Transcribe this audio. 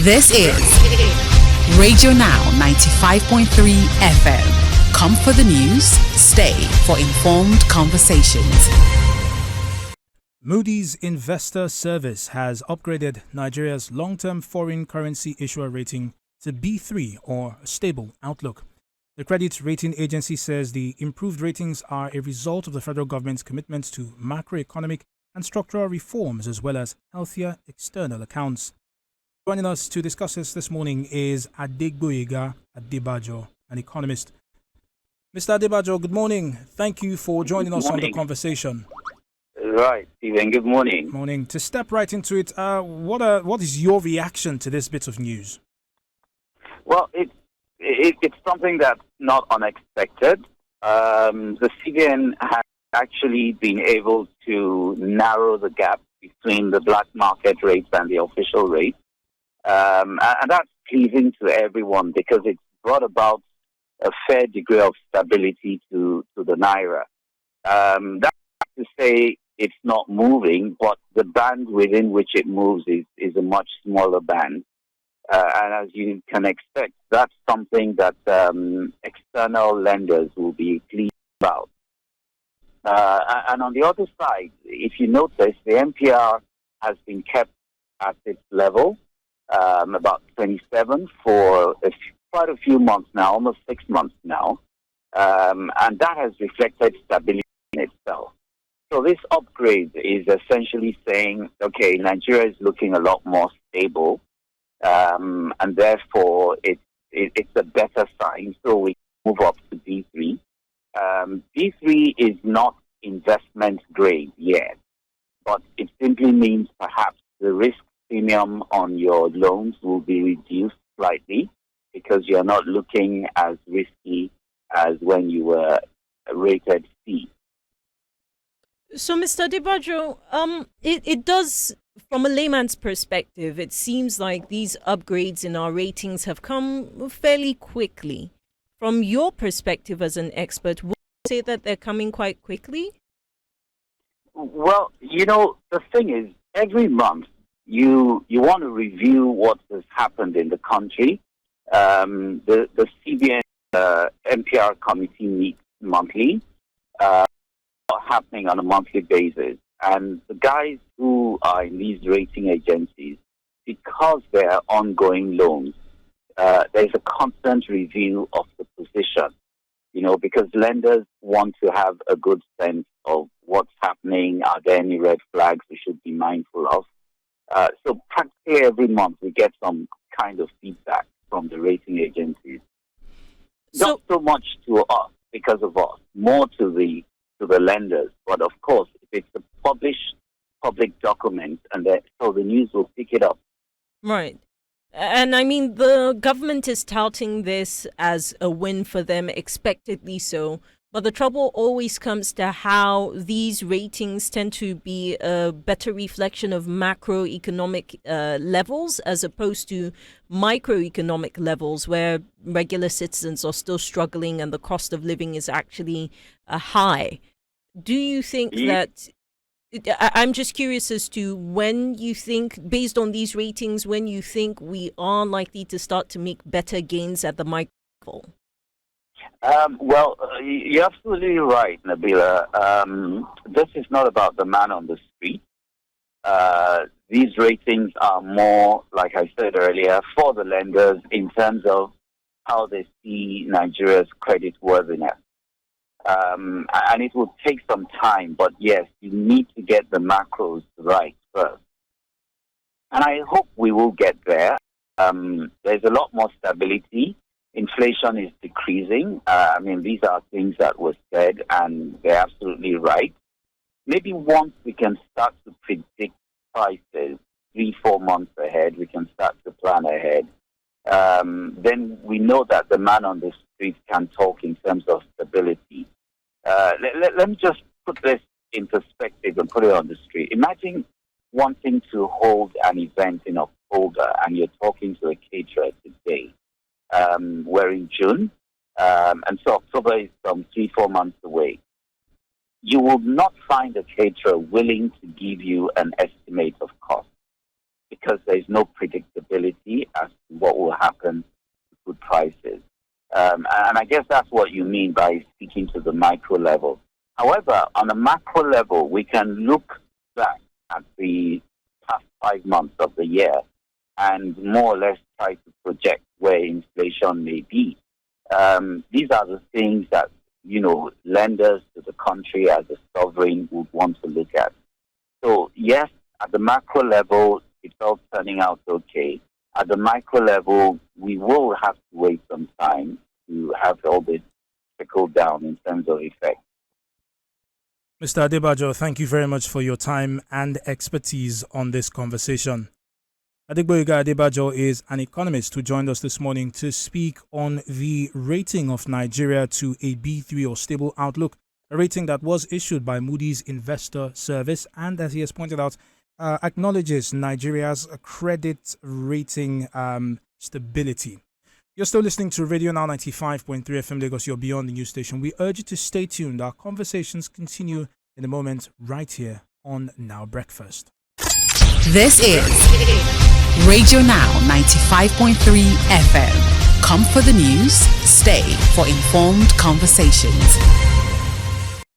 This is Radio Now 95.3 FM. Come for the news, stay for informed conversations. Moody's Investor Service has upgraded Nigeria's long-term foreign currency issuer rating to B3 or stable outlook. The credit rating agency says the improved ratings are a result of the federal government's commitment to macroeconomic and structural reforms as well as healthier external accounts. Joining us to discuss this morning is Adegboyega Adebajo, an economist. Mr. Adebajo, good morning. Thank you for joining us on the conversation. Right, Stephen. Good morning. Morning. To step right into it, what is your reaction to this bit of news? Well, it's something that's not unexpected. The CBN has actually been able to narrow the gap between the black market rates and the official rates. And that's pleasing to everyone because it's brought about a fair degree of stability to the Naira. That's to say it's not moving, but the band within which it moves is a much smaller band. And as you can expect, that's something that external lenders will be pleased about. And on the other side, if you notice, the MPR has been kept at its level, about 27 for quite a few months now, almost 6 months now. And that has reflected stability in itself. So this upgrade is essentially saying, okay, Nigeria is looking a lot more stable, and therefore it's a better sign. So we move up to B3. B3 is not investment grade yet, but it simply means perhaps the risk premium on your loans will be reduced slightly because you're not looking as risky as when you were rated C. So, Mr. Adebajo, it does, from a layman's perspective, it seems like these upgrades in our ratings have come fairly quickly. From your perspective as an expert, would you say that they're coming quite quickly? Well, the thing is, every month you want to review what has happened in the country. The CBN MPR committee meets monthly. Happening on a monthly basis, and the guys who are in these rating agencies, because they are ongoing loans, there's a constant review of the position, because lenders want to have a good sense of what's happening. Are there any red flags we should be mindful of? So practically every month we get some kind of feedback from the rating agencies. Not so much to us because of us, more to the lenders. But of course, if it's a published public document, so the news will pick it up. Right. And I mean, the government is touting this as a win for them, expectedly so. But the trouble always comes to how these ratings tend to be a better reflection of macroeconomic levels as opposed to microeconomic levels where regular citizens are still struggling and the cost of living is actually high. Do you think that, I'm just curious as to when you think, based on these ratings, when you think we are likely to start to make better gains at the micro level? Well, you're absolutely right, Nabila. This is not about the man on the street. These ratings are more, like I said earlier, for the lenders in terms of how they see Nigeria's credit worthiness. And it will take some time, but yes, you need to get the macros right first. And I hope we will get there. There's a lot more stability. Inflation is decreasing. These are things that were said, and they're absolutely right. Maybe once we can start to predict prices 3-4 months ahead, we can start to plan ahead. Then we know that the man on the street can talk in terms of stability. Let me just put this in perspective and put it on the street. Imagine wanting to hold an event in October and you're talking to a caterer today. We're in June, and so October is some 3-4 months away. You will not find a caterer willing to give you an estimate of cost because there is no predictability And I guess that's what you mean by speaking to the micro level. However, on a macro level, we can look back at the past 5 months of the year and more or less try to project where inflation may be. These are the things that, lenders to the country as a sovereign would want to look at. So, yes, at the macro level, it's all turning out okay. At the micro level, we will have to wait some time to have all this trickle down in terms of effect. Mr. Adebajo, thank you very much for your time and expertise on this conversation. Adegboyega Adebajo is an economist who joined us this morning to speak on the rating of Nigeria to a B3 or stable outlook, a rating that was issued by Moody's Investor Service and, as he has pointed out, acknowledges Nigeria's credit rating stability. You're still listening to Radio Now 95.3 FM Lagos, your Beyond the News station. We urge you to stay tuned. Our conversations continue in a moment right here on Now Breakfast. This is Radio Now 95.3 FM. Come for the news, stay for informed conversations.